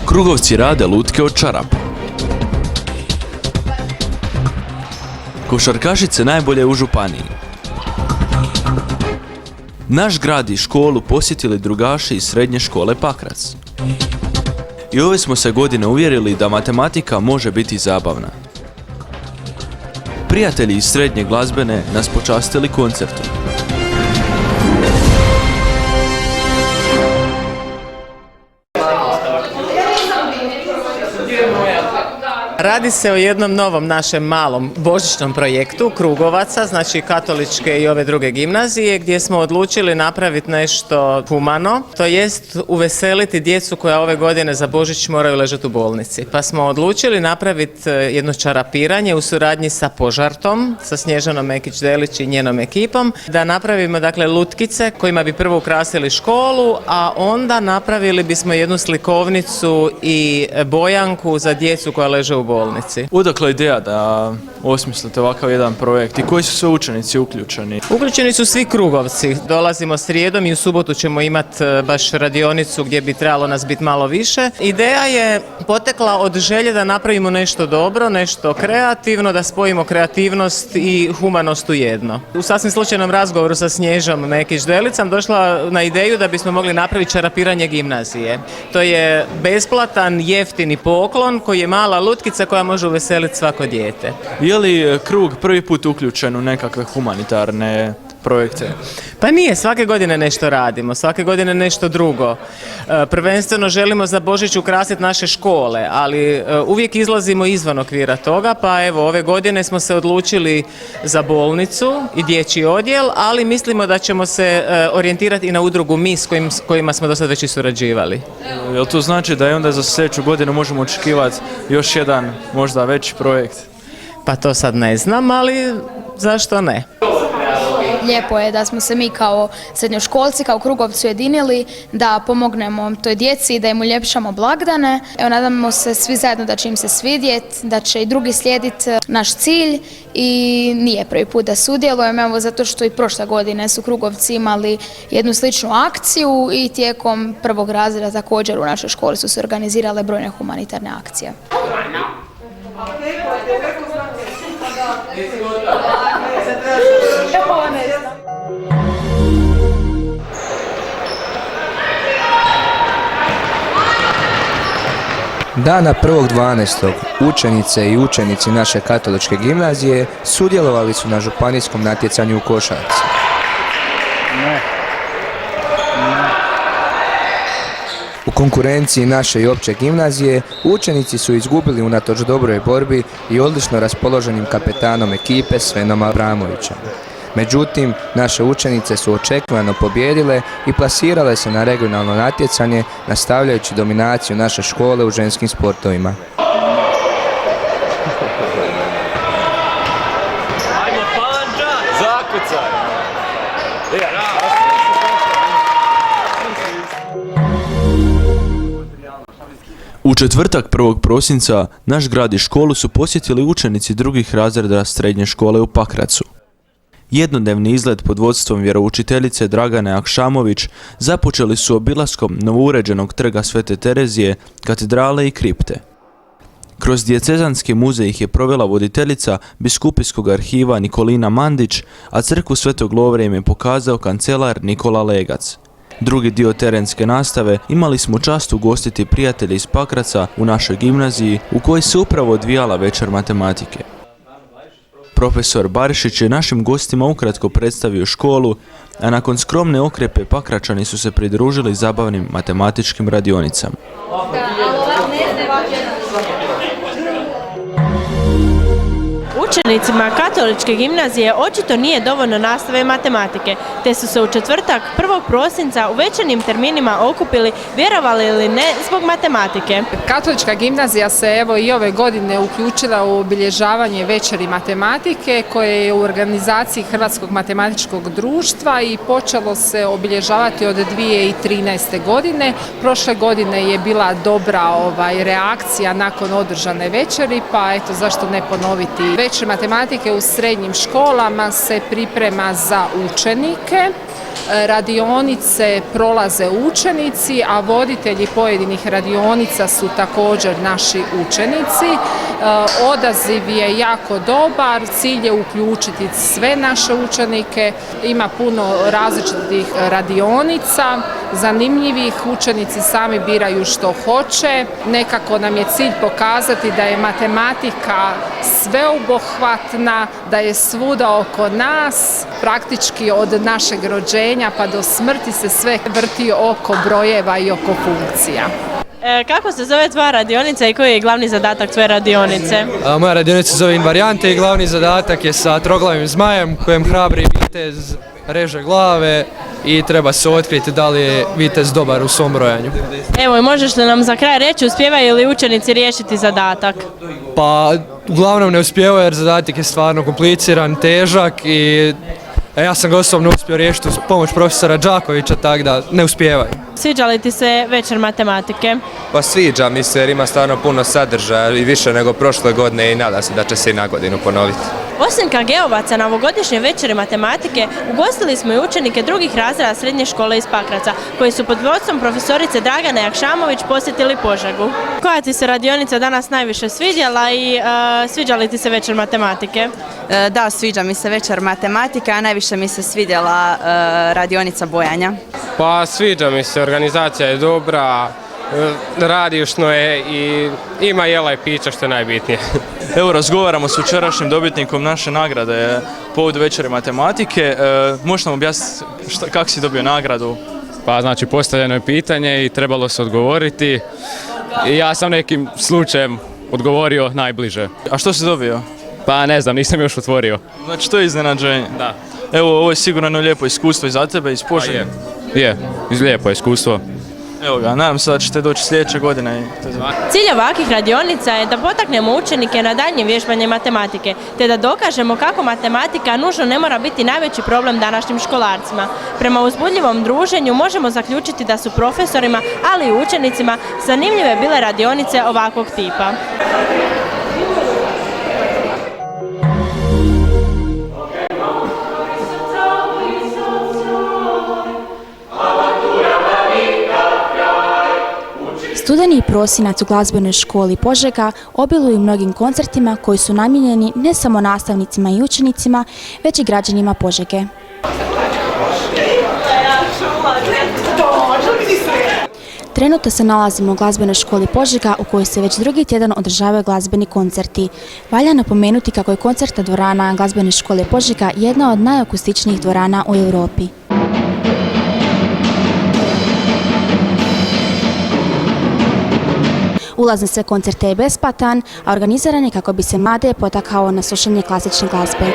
Krugovci rade lutke od čarapa. Košarkašice najbolje u županiji. Naš grad i školu posjetili drugaši iz srednje škole Pakrac. I ove smo se godine uvjerili da matematika može biti zabavna. Prijatelji iz srednje glazbene nas počastili koncertom. Radi se o jednom novom našem malom božićnom projektu Krugovaca, znači katoličke i ove druge gimnazije, gdje smo odlučili napraviti nešto humano, to jest uveseliti djecu koja ove godine za Božić moraju ležati u bolnici. Pa smo odlučili napraviti jedno čarapiranje u suradnji sa Požartom, sa Snježanom Mekić-Delić i njenom ekipom, da napravimo dakle lutkice kojima bi prvo ukrasili školu, a onda napravili bismo jednu slikovnicu i bojanku za djecu koja leže u bolnici. Odakle ideja da osmislite ovakav jedan projekt i koji su sve učenici uključeni? Uključeni su svi Krugovci. Dolazimo srijedom i u subotu ćemo imati baš radionicu gdje bi trebalo nas biti malo više. Ideja je potekla od želje da napravimo nešto dobro, nešto kreativno, da spojimo kreativnost i humanost u jedno. U sasvim slučajnom razgovoru sa Snježom Mekić-Delić sam došla na ideju da bismo mogli napraviti čarapiranje gimnazije. To je besplatan, jeftini poklon koji je mala lutkica koja može uveseliti svako dijete. Je li Krug prvi put uključen u nekakve humanitarne projekte? Pa nije, svake godine nešto radimo, svake godine nešto drugo. Prvenstveno želimo za Božić ukrasiti naše škole, ali uvijek izlazimo izvan okvira toga, pa evo ove godine smo se odlučili za bolnicu i dječji odjel, ali mislimo da ćemo se orijentirati i na udrugu MIS s kojima smo do sad već i surađivali. Jel to znači da i onda za sljedeću godinu možemo očekivati još jedan možda veći projekt? Pa to sad ne znam, ali zašto ne? Lijepo je da smo se mi kao srednjoškolci, kao Krugovci ujedinili da pomognemo toj djeci i da im uljepšamo blagdane. Evo, nadamo se svi zajedno da će im se svidjeti, da će i drugi slijediti naš cilj i nije prvi put da sudjelujemo, evo zato što i prošle godine su Krugovci imali jednu sličnu akciju i tijekom prvog razreda također u našoj školi su se organizirale brojne humanitarne akcije. Dana 1.12. učenice i učenici naše katoličke gimnazije sudjelovali su na županijskom natjecanju u košarci. U konkurenciji naše i opće gimnazije učenici su izgubili unatoč dobroj borbi i odlično raspoloženim kapetanom ekipe Svenom Abramovićem. Međutim, naše učenice su očekivano pobijedile i plasirale se na regionalno natjecanje, nastavljajući dominaciju naše škole u ženskim sportovima. U četvrtak 1. prosinca naš grad i školu su posjetili učenici drugih razreda srednje škole u Pakracu. Jednodnevni izlet pod vodstvom vjeroučiteljice Dragane Akšamović započeli su obilaskom novouređenog trga Svete Terezije, katedrale i kripte. Kroz Dijecezanski muzej ih je provela voditeljica biskupijskog arhiva Nikolina Mandić, a crkvu Svetog Lovre im je pokazao kancelar Nikola Legac. Drugi dio terenske nastave imali smo čast ugostiti prijatelje iz Pakraca u našoj gimnaziji u kojoj se upravo odvijala večer matematike. Profesor Barišić je našim gostima ukratko predstavio školu, a nakon skromne okrepe Pakračani su se pridružili zabavnim matematičkim radionicama. Učenicima katoličke gimnazije očito nije dovoljno nastave matematike, te su se u četvrtak 1. prosinca u večernjim terminima okupili, vjerovali ili ne, zbog matematike. Katolička gimnazija se evo i ove godine uključila u obilježavanje večeri matematike koje je u organizaciji Hrvatskog matematičkog društva i počelo se obilježavati od 2013. godine. Prošle godine je bila dobra reakcija nakon održane večeri, pa eto zašto ne ponoviti večer večer matematike u srednjim školama se priprema za učenike. Radionice prolaze učenici, a voditelji pojedinih radionica su također naši učenici. Odaziv je jako dobar, cilj je uključiti sve naše učenike, ima puno različitih radionica, zanimljivih, učenici sami biraju što hoće. Nekako nam je cilj pokazati da je matematika sveobuhvatna, da je svuda oko nas, praktički od našeg rođenja pa do smrti se sve vrti oko brojeva i oko funkcija. Kako se zove tvoja radionica i koji je glavni zadatak tvoje radionice? Moja radionica se zove Invarijante i glavni zadatak je sa troglavim zmajem kojem hrabri vitez reže glave i treba se otkriti da li je vitez dobar u svom brojanju. Evo, i možeš li nam za kraj reći uspijevaju li učenici riješiti zadatak? Pa uglavnom ne uspijevaju jer zadatak je stvarno kompliciran, težak i ja sam ga osobno uspio riješiti uz pomoć profesora Đakovića, tako da ne uspijevaju. Sviđa li ti se večer matematike? Pa sviđa mi se jer ima stvarno puno sadržaja i više nego prošle godine i nadam se da će se i na godinu ponoviti. Osim KG-ovaca na ovogodišnje večeri matematike, ugostili smo i učenike drugih razreda srednje škole iz Pakraca, koji su pod vodstvom profesorice Dragane Jakšamović posjetili Požegu. Koja ti se radionica danas najviše svidjela i sviđa li ti se večer matematike? Da, sviđa mi se večer matematika, a najviše mi se svidjela radionica bojanja. Pa sviđa mi se, organizacija je dobra, radijušno je i ima jela i pića što je najbitnije. Evo, razgovaramo s jučerašnjim dobitnikom naše nagrade povodom večeri matematike. Možeš nam objasniti kako si dobio nagradu? Pa znači postavljeno je pitanje i trebalo se odgovoriti i ja sam nekim slučajem odgovorio najbliže. A što si dobio? Pa ne znam, nisam još otvorio. Znači, to je iznenađenje. Da. Evo, ovo je sigurno jedno lijepo iskustvo i za tebe, iz Požege. Je, lijepo iskustvo. Evo ga, nadam se da ćete doći sljedeće godine. Cilj ovakvih radionica je da potaknemo učenike na daljnje vježbanje matematike, te da dokažemo kako matematika nužno ne mora biti najveći problem današnjim školarcima. Prema uzbudljivom druženju možemo zaključiti da su profesorima, ali i učenicima, zanimljive bile radionice ovakvog tipa. Studeni i prosinac u glazbenoj školi Požega obiluju mnogim koncertima koji su namijenjeni ne samo nastavnicima i učenicima, već i građanima Požege. Trenutno se nalazimo u glazbenoj školi Požega u kojoj se već drugi tjedan održavaju glazbeni koncerti. Valja napomenuti kako je koncertna dvorana glazbene škole Požega jedna od najakustičnijih dvorana u Europi. Ulaz na sve koncerte je besplatan, a organiziran je kako bi se mlade potakao na slušanje klasične glazbe.